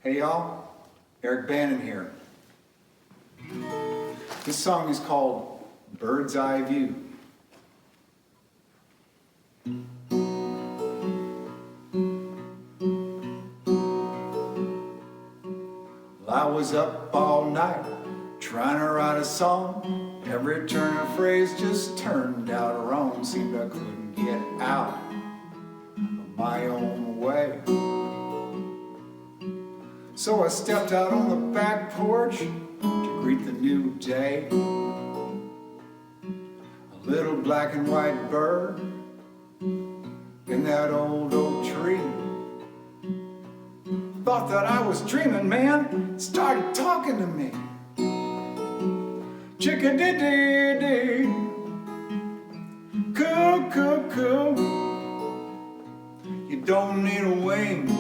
Hey y'all, Eric Bannan here. This song is called Bird's Eye View. Well, I was up all night trying to write a song. Every turn of phrase just turned out wrong. Seemed I couldn't get out of my own way. So I stepped out on the back porch to greet the new day. A little black and white bird in that old oak tree thought that I was dreaming, man, started talking to me. Chick-a-dee-dee-dee, coo, coo, coo. You don't need a wings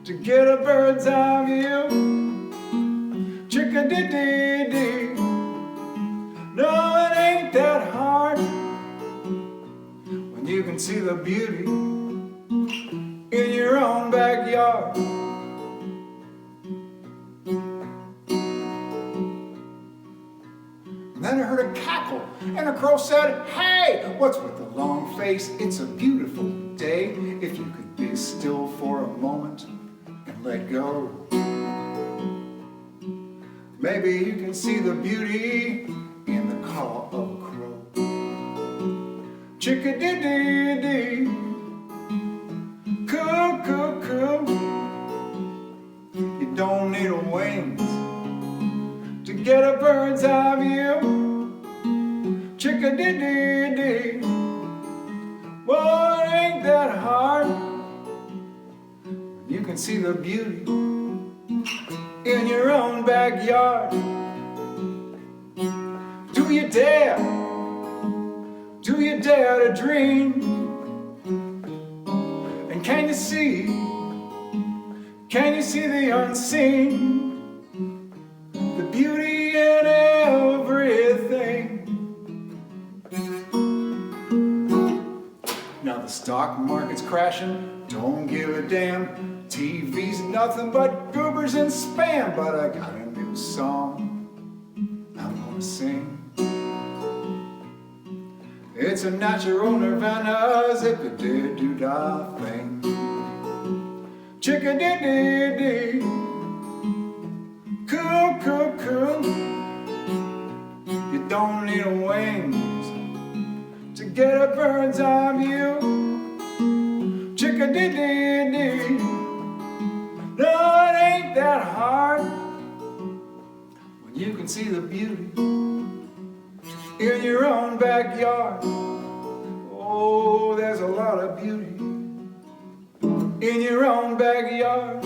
to get a bird's eye view. Chick-a-dee-dee-dee, no, it ain't that hard when you can see the beauty in your own backyard. And then I heard a cackle, and a crow said, "Hey, what's with the long face? It's a beautiful day. If you could be still for a moment and let go, maybe you can see the beauty in the call of a crow." Chick-a-dee-dee-dee, coo, coo, coo. You don't need wings to get a bird's eye view. Chick-a-dee-dee-dee, well, it ain't that hard. You can see the beauty in your own backyard. Do you dare? Do you dare to dream? And can you see the unseen? The beauty in everything. Now the stock market's crashing, don't give a damn. TV's nothing but goobers and spam. But I got a new song I'm gonna sing. It's a natural nirvana, zip-a-dee-doo-dah thing. Chick-a-dee-dee-dee, coo, coo, coo. You don't need wings to get a bird's eye view. Chick-a-dee-dee-dee, no, it ain't that hard when you can see the beauty in your own backyard. Oh, there's a lot of beauty in your own backyard.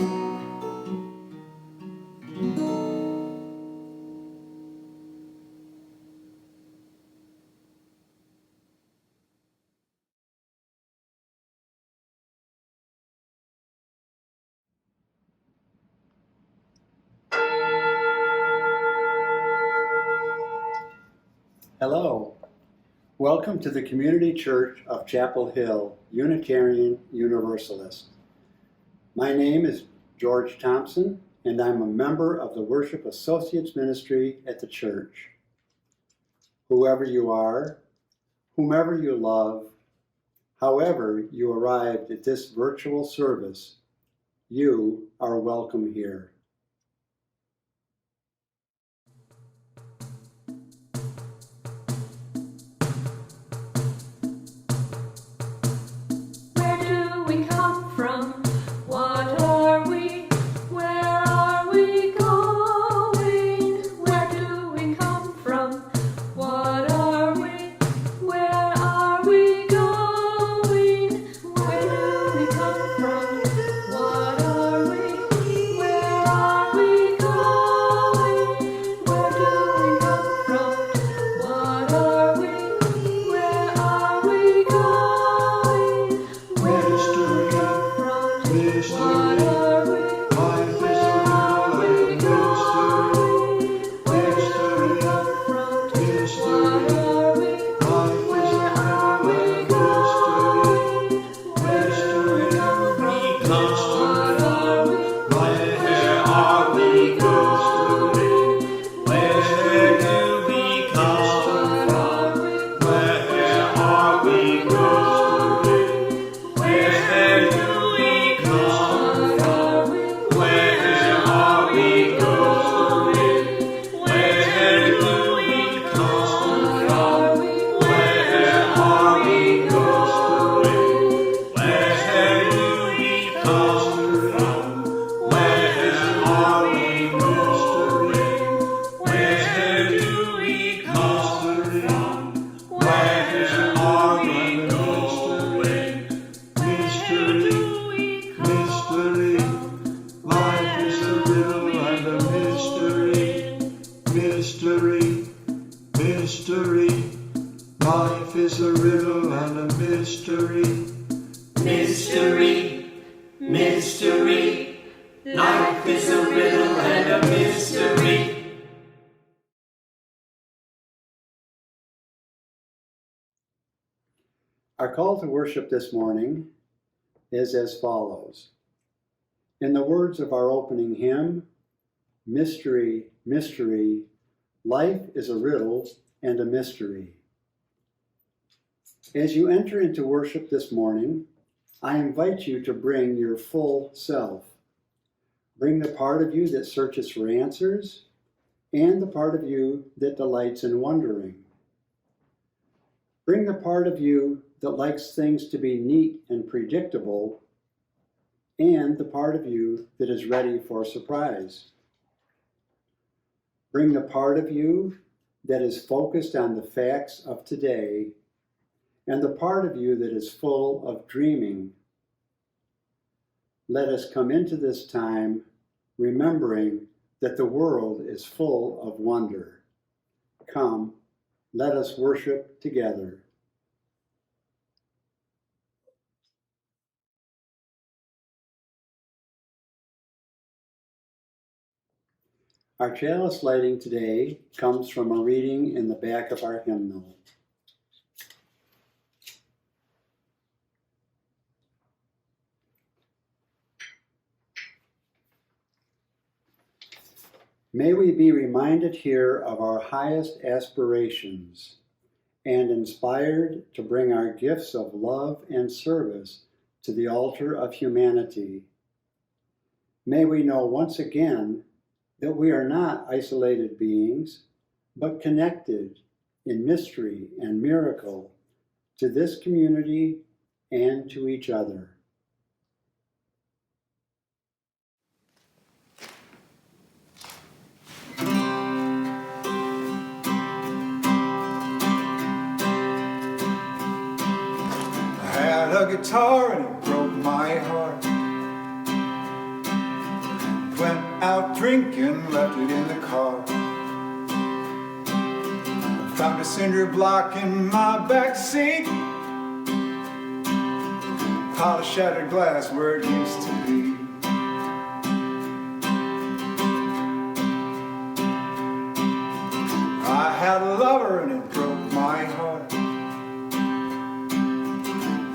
Hello, welcome to the Community Church of Chapel Hill, Unitarian Universalist. My name is George Thompson, and I'm a member of the Worship Associates Ministry at the church. Whoever you are, whomever you love, however you arrived at this virtual service, you are welcome here. Where is a riddle and a mystery. Our call to worship this morning is as follows. In the words of our opening hymn, mystery, mystery, life is a riddle and a mystery. As you enter into worship this morning, I invite you to bring your full self. Bring the part of you that searches for answers and the part of you that delights in wondering. Bring the part of you that likes things to be neat and predictable, and the part of you that is ready for surprise. Bring the part of you that is focused on the facts of today, and the part of you that is full of dreaming. Let us come into this time remembering that the world is full of wonder. Come, let us worship together. Our chalice lighting today comes from a reading in the back of our hymnal. May we be reminded here of our highest aspirations and inspired to bring our gifts of love and service to the altar of humanity. May we know once again that we are not isolated beings, but connected in mystery and miracle to this community and to each other. I had a guitar and it broke my heart. Went out drinking, left it in the car. Found a cinder block in my back seat. Pile of shattered glass where it used to be. I had a lover and it broke my heart.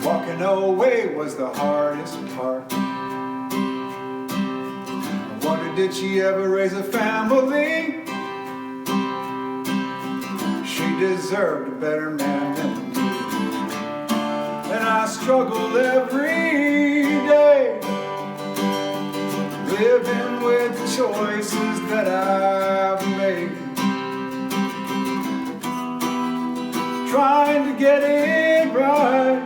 Walking away was the hardest part. Did she ever raise a family? She deserved a better man than me. And I struggled every day, living with choices that I've made, trying to get it right,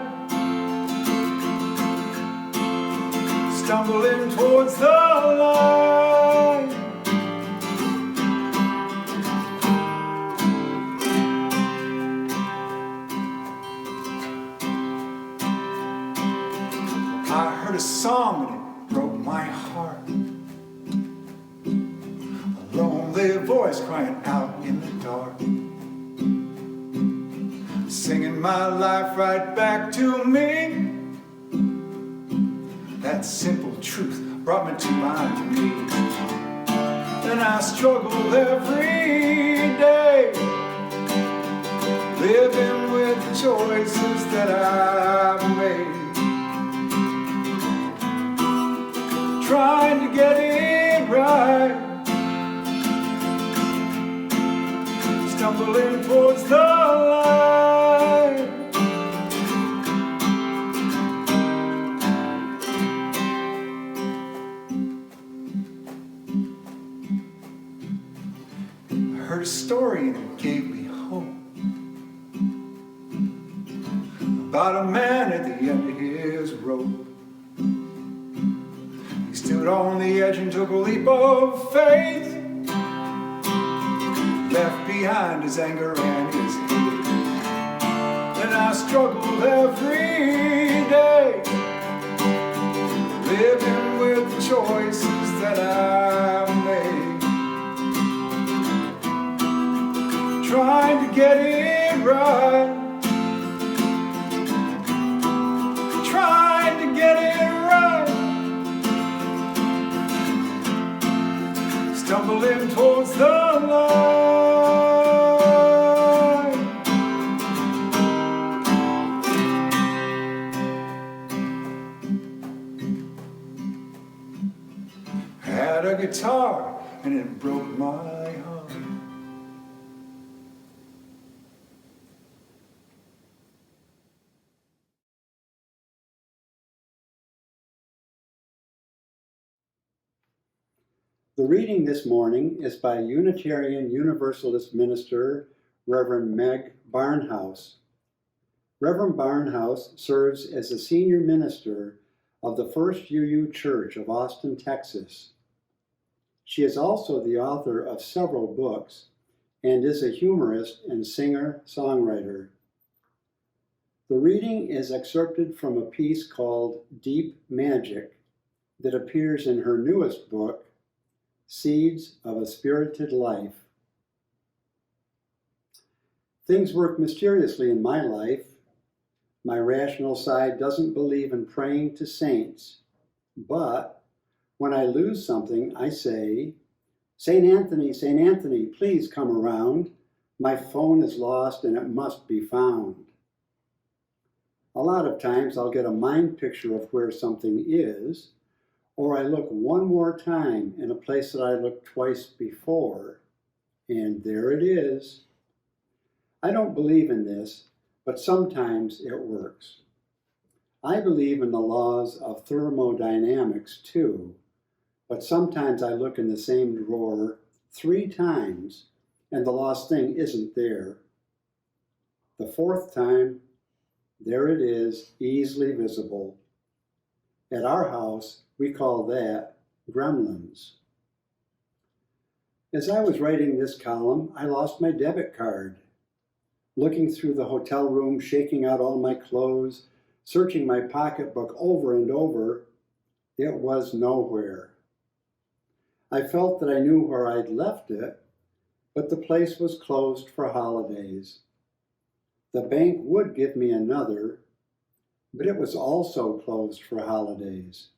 stumbling towards the light. I heard a song and it broke my heart. A lonely voice crying out in the dark, singing my life right back to me. That simple truth brought me to my knees. And I struggled every day, living with the choices that I've made, trying to get it right, stumbling towards the light. I heard a story and it gave me hope about a man at the end of his rope. He stood on the edge and took a leap of faith, left behind his anger and his hate. And I struggled every day, living with the choices that I've made, trying to get it right, trying to get it right. stumbling towards the light. Had a guitar and it broke my heart. The reading this morning is by Unitarian Universalist minister Reverend Meg Barnhouse. Reverend Barnhouse serves as a senior minister of the First UU Church of Austin, Texas. She is also the author of several books and is a humorist and singer-songwriter. The reading is excerpted from a piece called Deep Magic that appears in her newest book, Seeds of a Spirited Life. Things work mysteriously in my life. My rational side doesn't believe in praying to saints, but when I lose something, I say, St. Anthony, please come around. My phone is lost and it must be found. A lot of times I'll get a mind picture of where something is, or I look one more time in a place that I looked twice before, and there it is. I don't believe in this, but sometimes it works. I believe in the laws of thermodynamics too, but sometimes I look in the same drawer 3 times and the lost thing isn't there. The 4th time, there it is, easily visible. At our house, we call that gremlins. As I was writing this column, I lost my debit card. Looking through the hotel room, shaking out all my clothes, searching my pocketbook over and over, it was nowhere. I felt that I knew where I'd left it, but the place was closed for holidays. The bank would give me another, but it was also closed for holidays.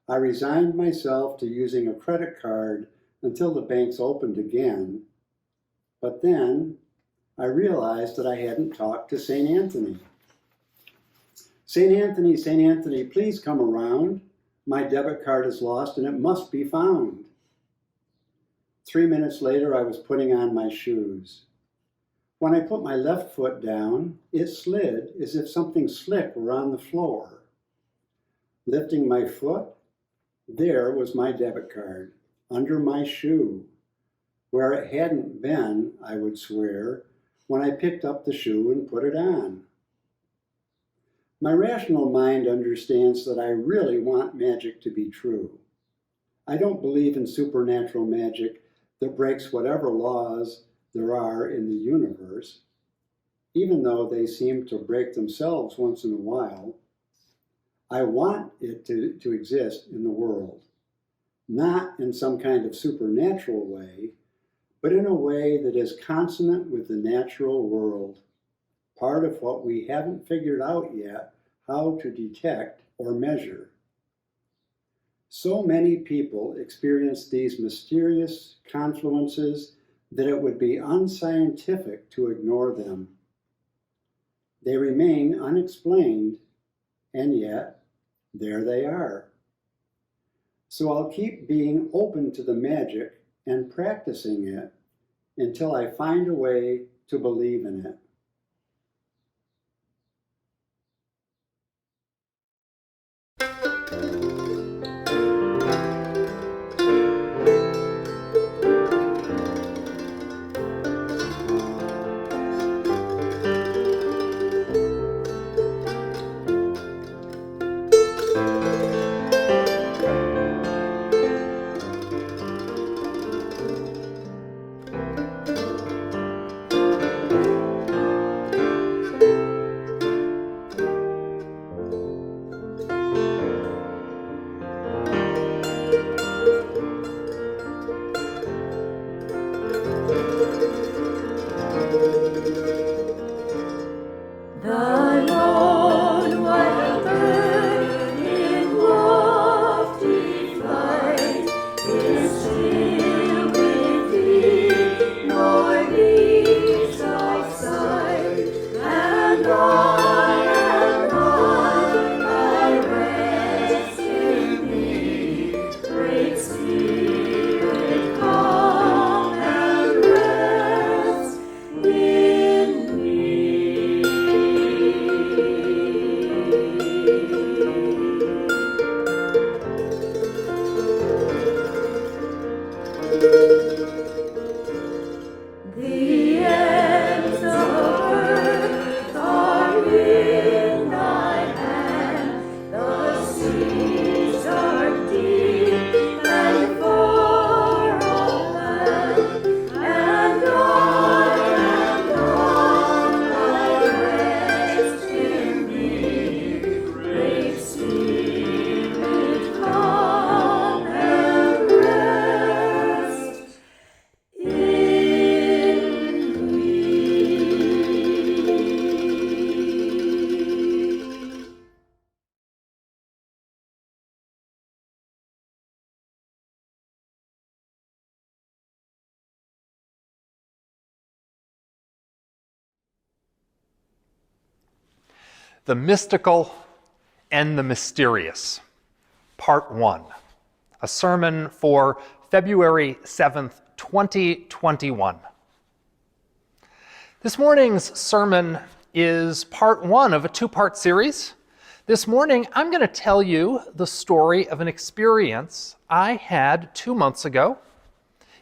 I resigned myself to using a credit card until the banks opened again, but then I realized that I hadn't talked to St. Anthony. St. Anthony, please come around. My debit card is lost and it must be found. 3 minutes later, I was putting on my shoes. When I put my left foot down, it slid as if something slick were on the floor. Lifting my foot, there was my debit card, under my shoe, where it hadn't been, I would swear, when I picked up the shoe and put it on. My rational mind understands that I really want magic to be true. I don't believe in supernatural magic that breaks whatever laws there are in the universe, even though they seem to break themselves once in a while. I want it to exist in the world, not in some kind of supernatural way, but in a way that is consonant with the natural world, part of what we haven't figured out yet how to detect or measure. So many people experience these mysterious confluences that it would be unscientific to ignore them. They remain unexplained, and yet there they are. So I'll keep being open to the magic and practicing it until I find a way to believe in it. The ends of earth are in thy hand, the seas are deep and far off land, and I am on my rest in thee, great Spirit, come and rest in me. The Mystical and the Mysterious, Part 1, a sermon for February 7th, 2021. This morning's sermon is part 1 of a 2-part series. This morning, I'm going to tell you the story of an experience I had 2 months ago.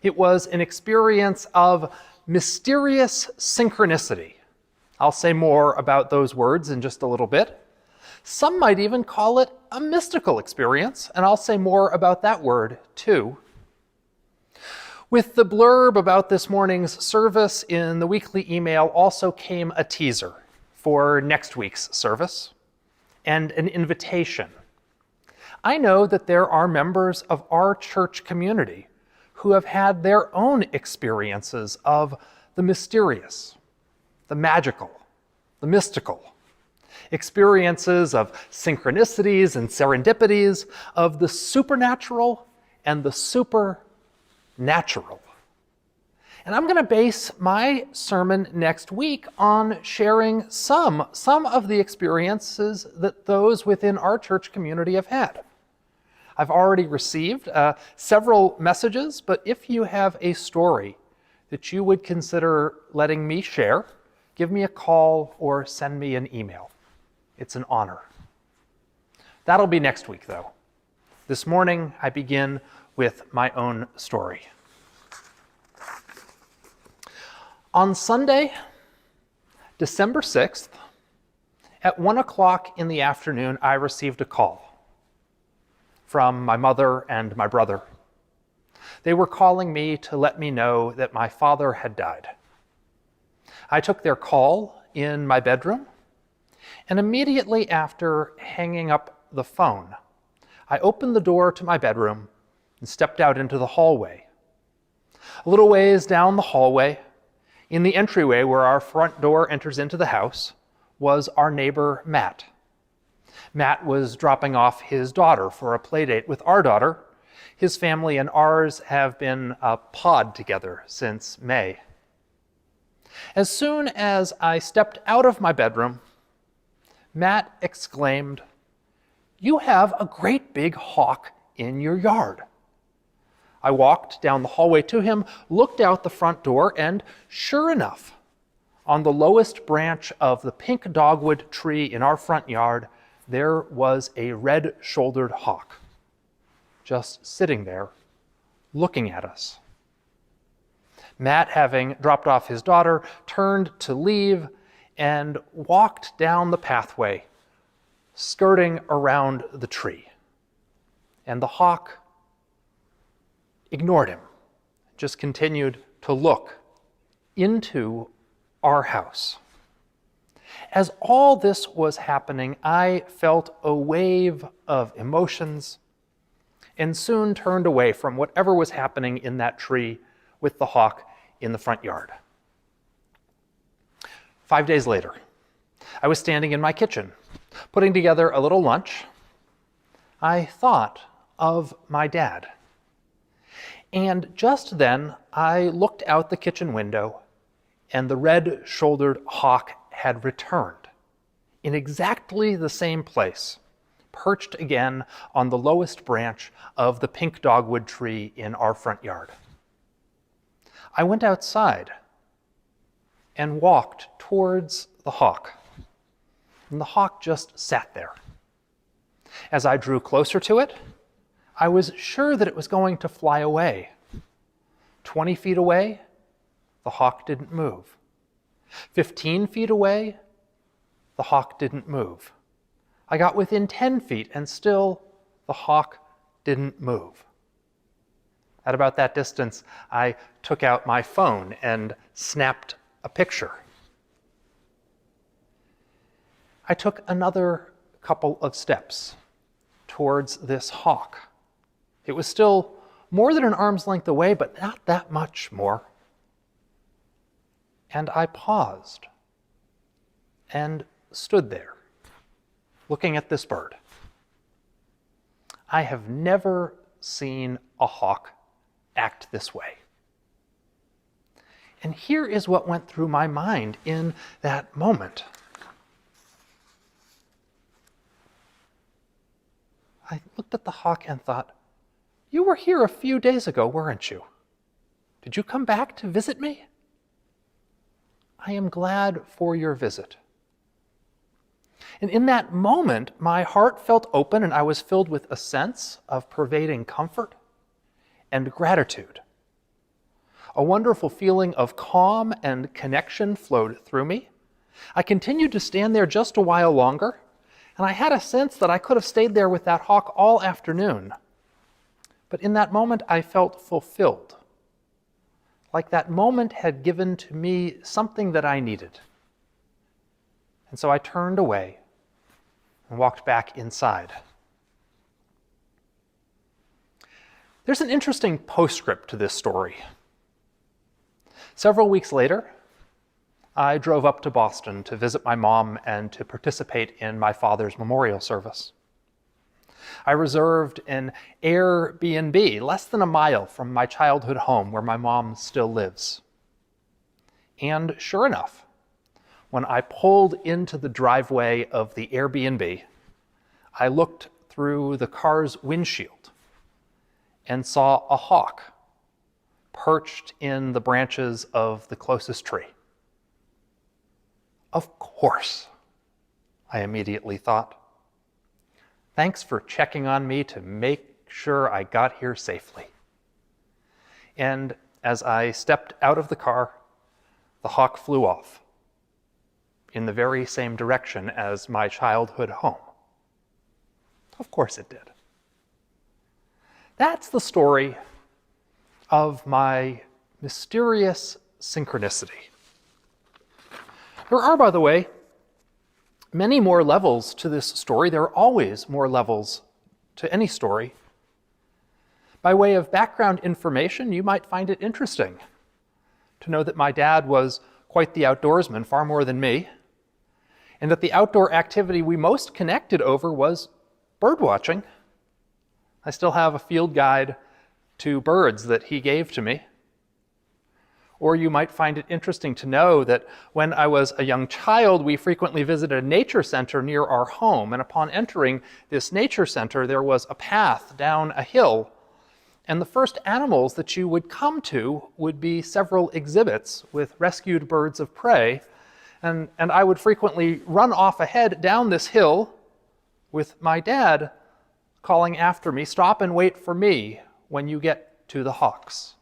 It was an experience of mysterious synchronicity. I'll say more about those words in just a little bit. Some might even call it a mystical experience, and I'll say more about that word too. With the blurb about this morning's service in the weekly email also came a teaser for next week's service and an invitation. I know that there are members of our church community who have had their own experiences of the mysterious, the magical, the mystical, experiences of synchronicities and serendipities, of the supernatural and the supernatural. And I'm going to base my sermon next week on sharing some of the experiences that those within our church community have had. I've already received several messages, but if you have a story that you would consider letting me share, give me a call or send me an email. It's an honor. That'll be next week, though. This morning, I begin with my own story. On Sunday, December 6th, at 1 o'clock in the afternoon, I received a call from my mother and my brother. They were calling me to let me know that my father had died. I took their call in my bedroom, and immediately after hanging up the phone, I opened the door to my bedroom and stepped out into the hallway. A little ways down the hallway, in the entryway where our front door enters into the house, was our neighbor, Matt. Matt was dropping off his daughter for a play date with our daughter. His family and ours have been a pod together since May. As soon as I stepped out of my bedroom, Matt exclaimed, "You have a great big hawk in your yard." I walked down the hallway to him, looked out the front door, and sure enough, on the lowest branch of the pink dogwood tree in our front yard, there was a red-shouldered hawk, just sitting there, looking at us. Matt, having dropped off his daughter, turned to leave and walked down the pathway, skirting around the tree. And the hawk ignored him, just continued to look into our house. As all this was happening, I felt a wave of emotions and soon turned away from whatever was happening in that tree with the hawk in the front yard. 5 days later, I was standing in my kitchen, putting together a little lunch. I thought of my dad. And just then, I looked out the kitchen window, and the red-shouldered hawk had returned in exactly the same place, perched again on the lowest branch of the pink dogwood tree in our front yard. I went outside and walked towards the hawk, and the hawk just sat there. As I drew closer to it, I was sure that it was going to fly away. 20 feet away, the hawk didn't move. 15 feet away, the hawk didn't move. I got within 10 feet and still the hawk didn't move. At about that distance, I took out my phone and snapped a picture. I took another couple of steps towards this hawk. It was still more than an arm's length away, but not that much more. And I paused and stood there, looking at this bird. I have never seen a hawk act this way. And here is what went through my mind in that moment. I looked at the hawk and thought, you were here a few days ago, weren't you? Did you come back to visit me? I am glad for your visit. And in that moment, my heart felt open and I was filled with a sense of pervading comfort and gratitude. A wonderful feeling of calm and connection flowed through me. I continued to stand there just a while longer, and I had a sense that I could have stayed there with that hawk all afternoon. But in that moment, I felt fulfilled, like that moment had given to me something that I needed. And so I turned away and walked back inside. There's an interesting postscript to this story. Several weeks later, I drove up to Boston to visit my mom and to participate in my father's memorial service. I reserved an Airbnb less than a mile from my childhood home where my mom still lives. And sure enough, when I pulled into the driveway of the Airbnb, I looked through the car's windshield and saw a hawk perched in the branches of the closest tree. Of course, I immediately thought. Thanks for checking on me to make sure I got here safely. And as I stepped out of the car, the hawk flew off in the very same direction as my childhood home. Of course it did. That's the story of my mysterious synchronicity. There are, by the way, many more levels to this story. There are always more levels to any story. By way of background information, you might find it interesting to know that my dad was quite the outdoorsman, far more than me, and that the outdoor activity we most connected over was bird watching. I still have a field guide to birds that he gave to me. Or you might find it interesting to know that when I was a young child, we frequently visited a nature center near our home. And upon entering this nature center, there was a path down a hill. And the first animals that you would come to would be several exhibits with rescued birds of prey. And I would frequently run off ahead down this hill with my dad calling after me, "Stop and wait for me when you get to the hawks."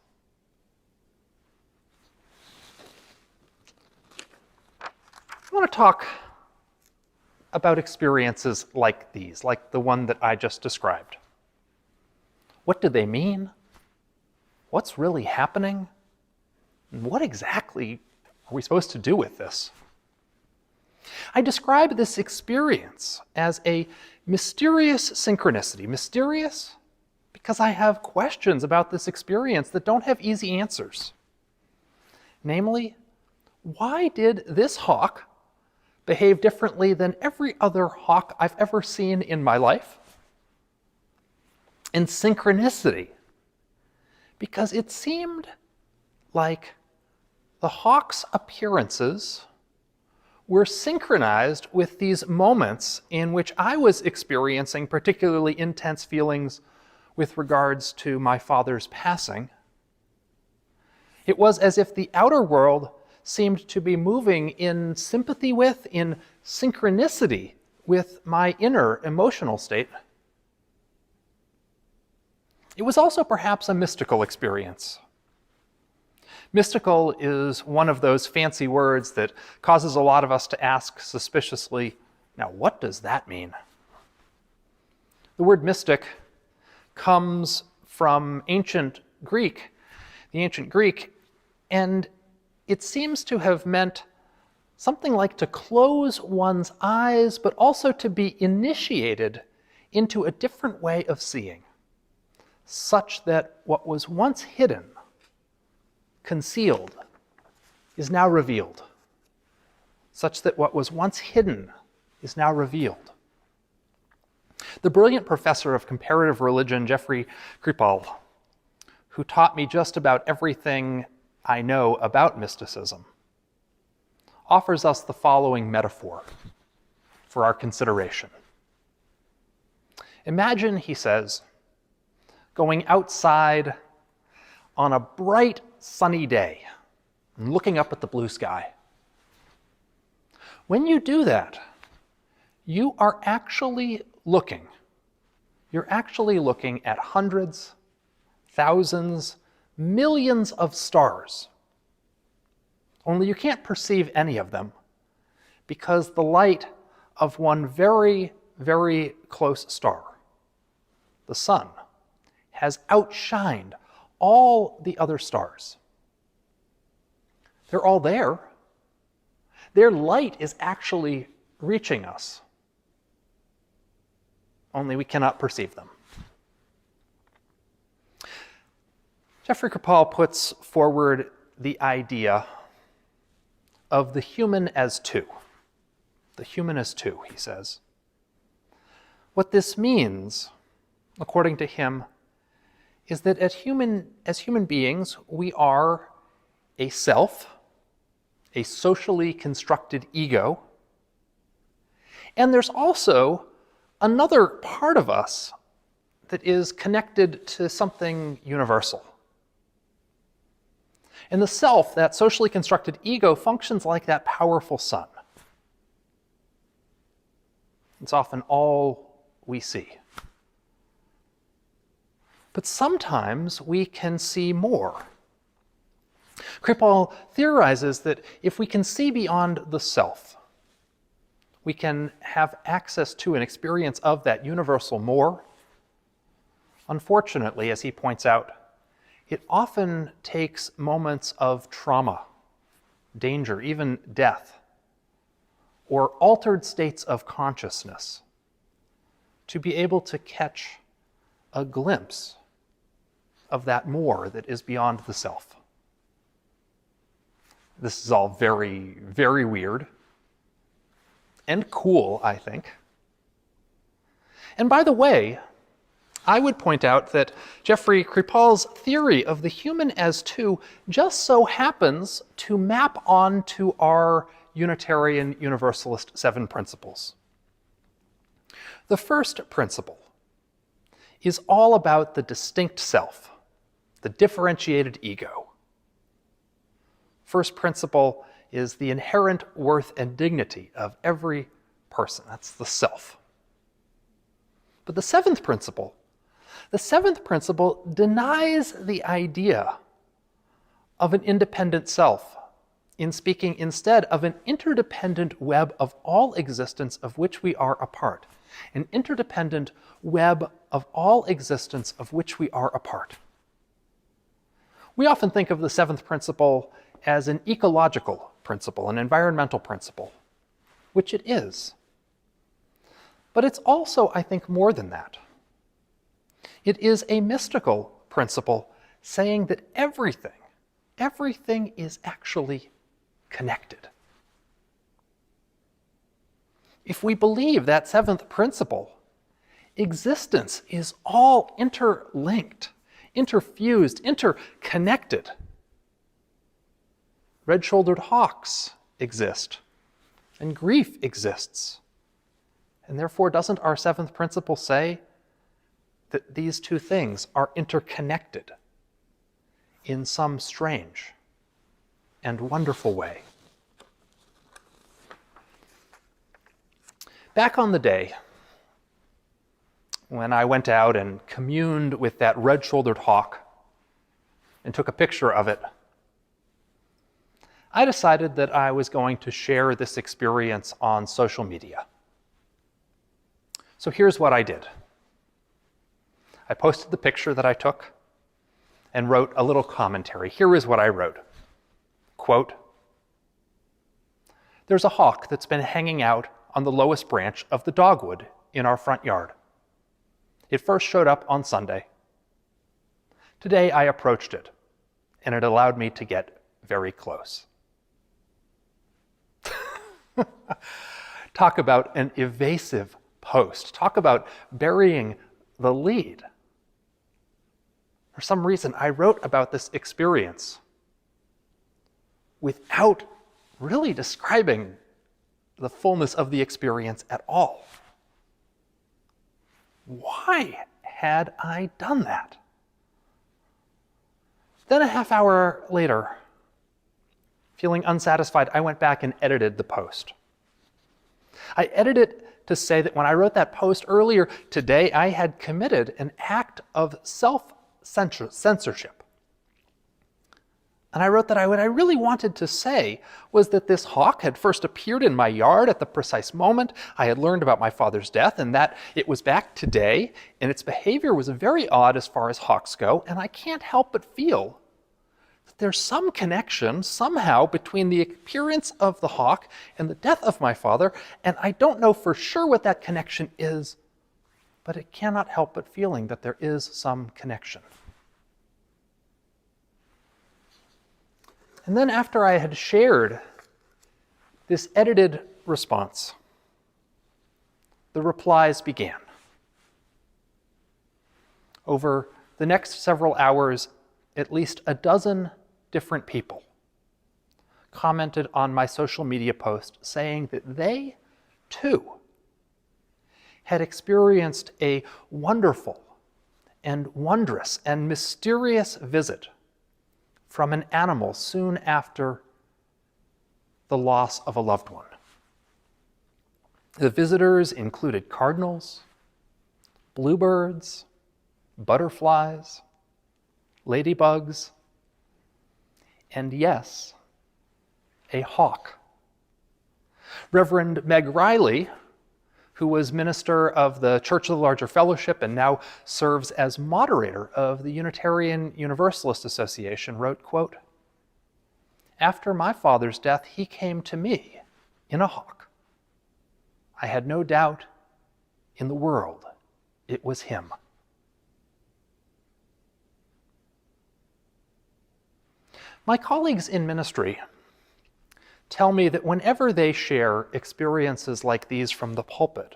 I want to talk about experiences like these, like the one that I just described. What do they mean? What's really happening? And what exactly are we supposed to do with this? I describe this experience as a mysterious synchronicity. Mysterious because I have questions about this experience that don't have easy answers. Namely, why did this hawk behave differently than every other hawk I've ever seen in my life? And synchronicity, because it seemed like the hawk's appearances were synchronized with these moments in which I was experiencing particularly intense feelings with regards to my father's passing. It was as if the outer world seemed to be moving in sympathy with, in synchronicity with my inner emotional state. It was also perhaps a mystical experience. Mystical is one of those fancy words that causes a lot of us to ask suspiciously, now what does that mean? The word mystic comes from ancient Greek, the ancient Greek, and it seems to have meant something like to close one's eyes, but also to be initiated into a different way of seeing, such that what was once hidden, concealed, is now revealed, such that what was once hidden is now revealed. The brilliant professor of comparative religion, Jeffrey Kripal, who taught me just about everything I know about mysticism, offers us the following metaphor for our consideration. Imagine, he says, going outside on a bright, sunny day and looking up at the blue sky. When you do that, you are actually looking. You're actually looking at hundreds, thousands, millions of stars. Only you can't perceive any of them because the light of one very, very close star, the sun, has outshined all the other stars. They're all there. Their light is actually reaching us. Only we cannot perceive them. Jeffrey Kripal puts forward the idea of the human as two. The human as two, he says. What this means, according to him, is that as human beings, we are a self, a socially constructed ego, and there's also another part of us that is connected to something universal. And the self, that socially constructed ego, functions like that powerful sun. It's often all we see. But sometimes we can see more. Kripal theorizes that if we can see beyond the self, we can have access to an experience of that universal more. Unfortunately, as he points out, it often takes moments of trauma, danger, even death, or altered states of consciousness to be able to catch a glimpse of that more that is beyond the self. This is all very, very weird and cool, I think. And by the way, I would point out that Jeffrey Kripal's theory of the human as two just so happens to map onto our Unitarian Universalist 7 principles. The first principle is all about the distinct self, the differentiated ego. First principle is the inherent worth and dignity of every person. That's the self. But the seventh principle denies the idea of an independent self in speaking instead of an interdependent web of all existence of which we are a part. An interdependent web of all existence of which we are a part. We often think of the seventh principle as an ecological principle, an environmental principle, which it is. But it's also, I think, more than that. It is a mystical principle saying that everything is actually connected. If we believe that seventh principle, existence is all interlinked, interfused, interconnected. Red-shouldered hawks exist, and grief exists. And therefore, doesn't our seventh principle say that these two things are interconnected in some strange and wonderful way? Back on the day when I went out and communed with that red-shouldered hawk and took a picture of it I decided that I was going to share this experience on social media. So here's what I did. I posted the picture that I took and wrote a little commentary. Here is what I wrote. Quote, "There's a hawk that's been hanging out on the lowest branch of the dogwood in our front yard. It first showed up on Sunday. Today I approached it, and it allowed me to get very close." Talk about an evasive post. Talk about burying the lead. For some reason, I wrote about this experience without really describing the fullness of the experience at all. Why had I done that? Then a half hour later, feeling unsatisfied, I went back and edited the post. I edited it to say that when I wrote that post earlier today, I had committed an act of self-censorship. And I wrote that what I really wanted to say was that this hawk had first appeared in my yard at the precise moment I had learned about my father's death, and that it was back today, and its behavior was very odd as far as hawks go, and I can't help but feel that there's some connection somehow between the appearance of the hawk and the death of my father, and I don't know for sure what that connection is, but it cannot help but feeling that there is some connection. And then after I had shared this edited response, the replies began. Over the next several hours, at least a dozen different people commented on my social media post saying that they, too, had experienced a wonderful and wondrous and mysterious visit from an animal soon after the loss of a loved one. The visitors included cardinals, bluebirds, butterflies, ladybugs, and yes, a hawk. Reverend Meg Riley, who was minister of the Church of the Larger Fellowship and now serves as moderator of the Unitarian Universalist Association, wrote, quote, "After my father's death, he came to me in a hawk. I had no doubt in the world it was him." My colleagues in ministry tell me that whenever they share experiences like these from the pulpit,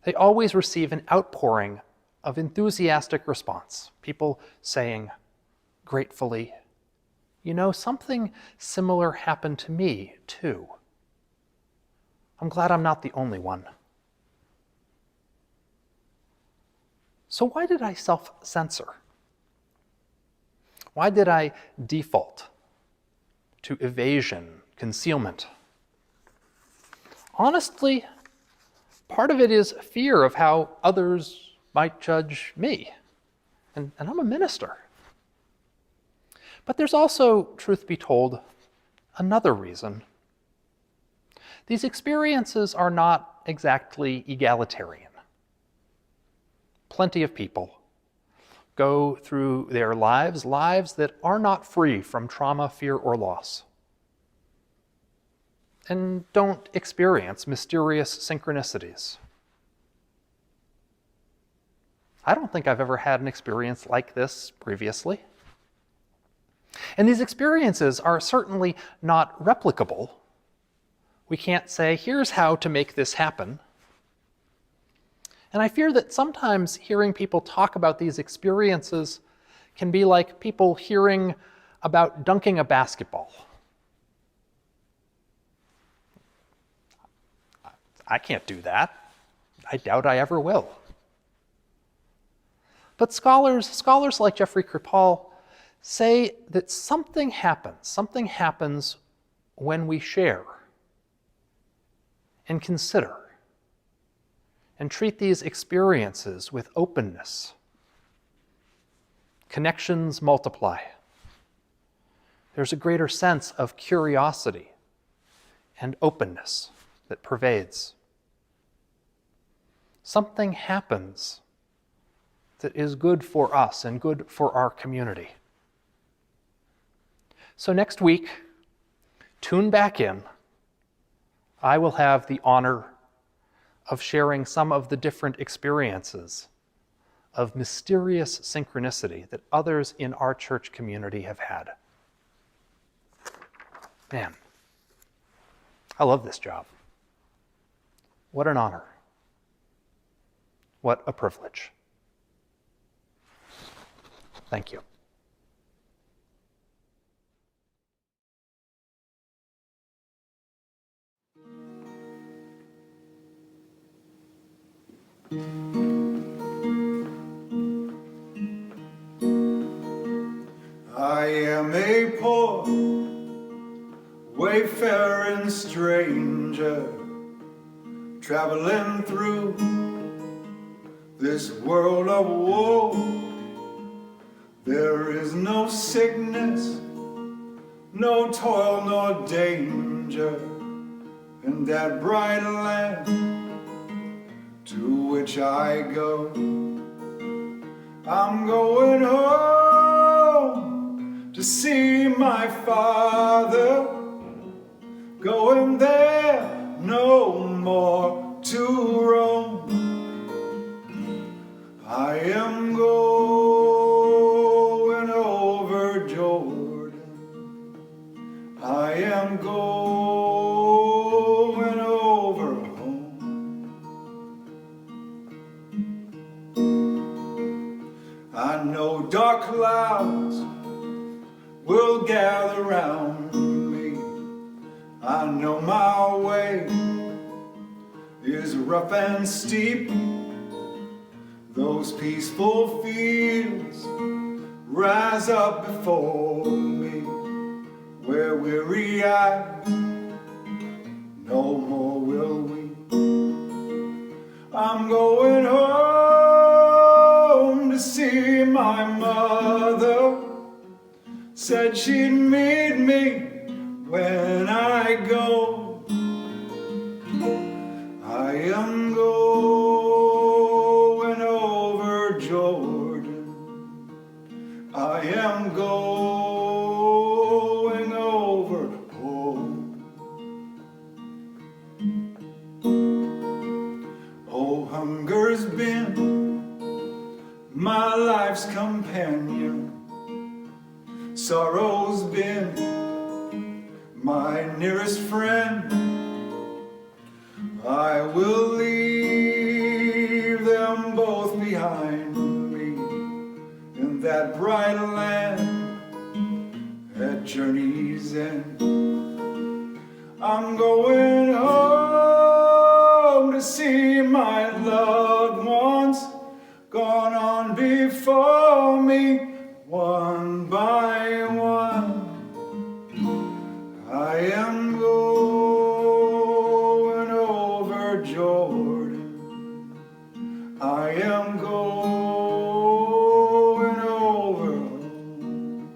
they always receive an outpouring of enthusiastic response. People saying gratefully, "You know, something similar happened to me, too. I'm glad I'm not the only one." So why did I self-censor? Why did I default to evasion, concealment? Honestly, part of it is fear of how others might judge me. And I'm a minister. But there's also, truth be told, another reason. These experiences are not exactly egalitarian. Plenty of people go through their lives that are not free from trauma, fear, or loss, and don't experience mysterious synchronicities. I don't think I've ever had an experience like this previously. And these experiences are certainly not replicable. We can't say, here's how to make this happen. And I fear that sometimes hearing people talk about these experiences can be like people hearing about dunking a basketball. I can't do that. I doubt I ever will. But scholars like Jeffrey Kripal say that something happens when we share and consider and treat these experiences with openness. Connections multiply. There's a greater sense of curiosity and openness that pervades. Something happens that is good for us and good for our community. So next week, tune back in. I will have the honor of sharing some of the different experiences of mysterious synchronicity that others in our church community have had. Man, I love this job. What an honor. What a privilege. Thank you. I am a poor, wayfaring stranger, traveling through this world of woe. There is no sickness, no toil, nor danger in that bright land to which I go. I'm going home to see my Father, going there no more to roam. I am going over Jordan. I am going over home. I know dark clouds will gather round me. I know my way is rough and steep. Those peaceful fields rise up before me, where weary eyes no more will weep. I'm going home to see my mother. Said she'd meet me when I go. I am going over Jordan. I am going over home. Oh, hunger's been my life's companion. Sorrow's been my nearest friend. I will leave them both behind me in that bright land at journey's end. I'm going home to see my loved ones gone on before me, one by one. I am going over Jordan. I am going over home.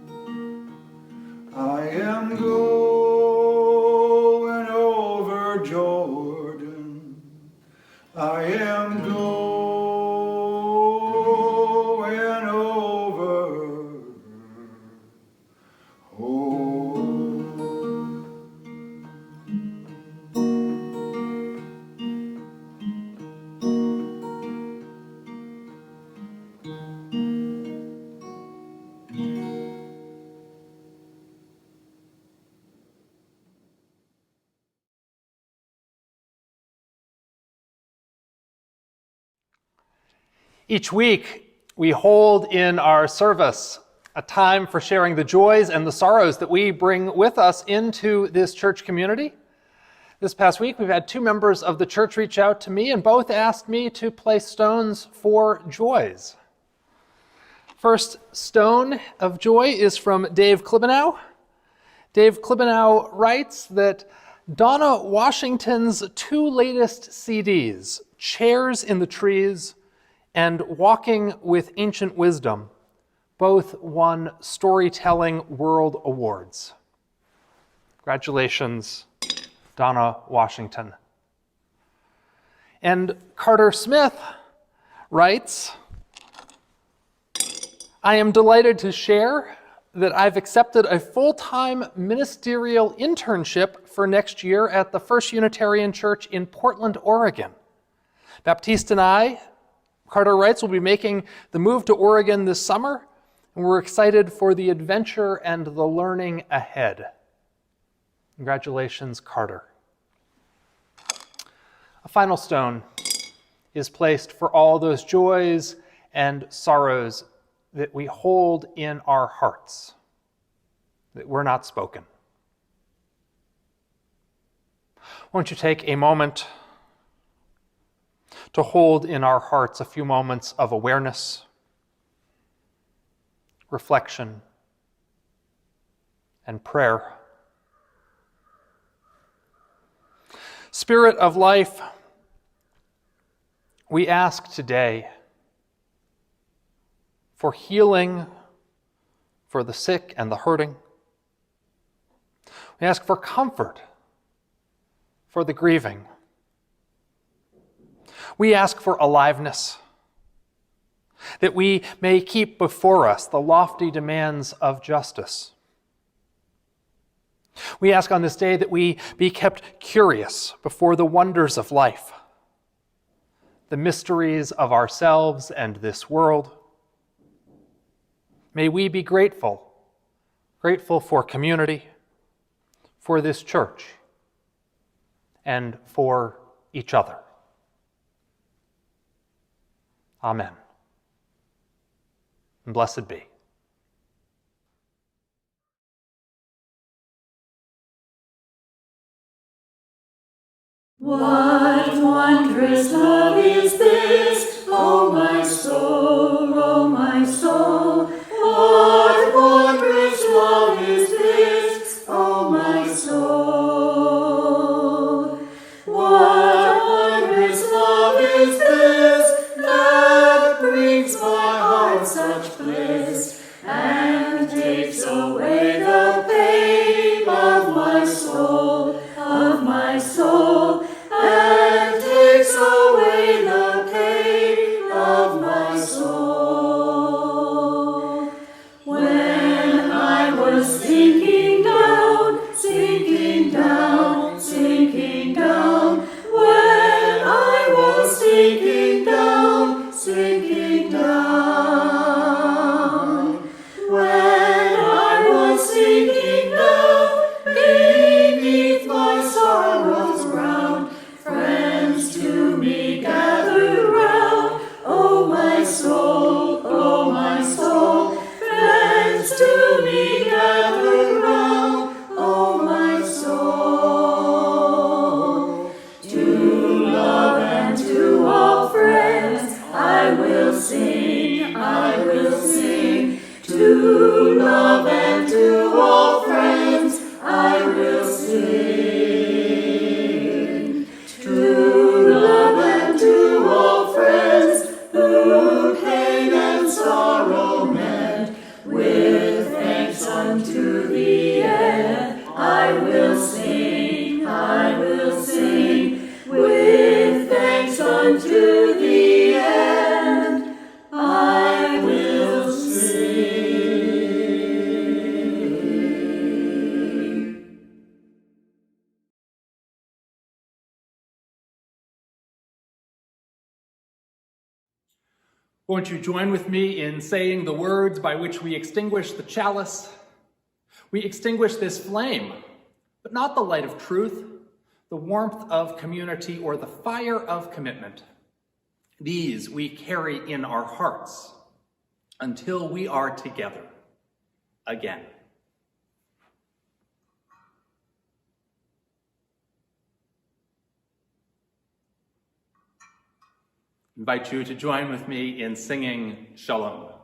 I am going over Jordan. I am going over home. Each week, we hold in our service a time for sharing the joys and the sorrows that we bring with us into this church community. This past week, we've had two members of the church reach out to me, and both asked me to place stones for joys. First stone of joy is from Dave Klibenow. Dave Klibenow writes that Donna Washington's two latest CDs, Chairs in the Trees and Walking with Ancient Wisdom, Both won Storytelling World Awards. Congratulations, Donna Washington. And Carter Smith writes, I am delighted to share that I've accepted a full-time ministerial internship for next year at the First Unitarian Church in Portland, Oregon. Baptiste and I, Carter writes, will be making the move to Oregon this summer, and we're excited for the adventure and the learning ahead. Congratulations, Carter. A final stone is placed for all those joys and sorrows that we hold in our hearts, that were not spoken. Won't you take a moment to hold in our hearts a few moments of awareness, reflection, and prayer. Spirit of life, we ask today for healing for the sick and the hurting. We ask for comfort for the grieving. We ask for aliveness, that we may keep before us the lofty demands of justice. We ask on this day that we be kept curious before the wonders of life, the mysteries of ourselves and this world. May we be grateful for community, for this church, and for each other. Amen. And blessed be. What wondrous love is this, O my soul, O my soul? What wondrous love is this, O my soul? What wondrous love is this that brings my heart such bliss and takes away the pain of my soul, and takes away the pain of my soul. When I was sinking down, sinking down, sinking down, when I was sinking down, sinking down, when I was sinking down beneath my sorrow's ground, friends to me gathered round. Oh my soul, friends to me gathered round. Oh my soul, to love and to all friends I will sing, I will sing. To love and to all friends I will sing. To love and to all friends who pain and sorrow mend, with thanks unto the end I will sing, I will sing. With thanks unto the end I will sing. Won't you join with me in saying the words by which we extinguish the chalice? We extinguish this flame, but not the light of truth, the warmth of community, or the fire of commitment. These we carry in our hearts until we are together again. I invite you to join with me in singing Shalom.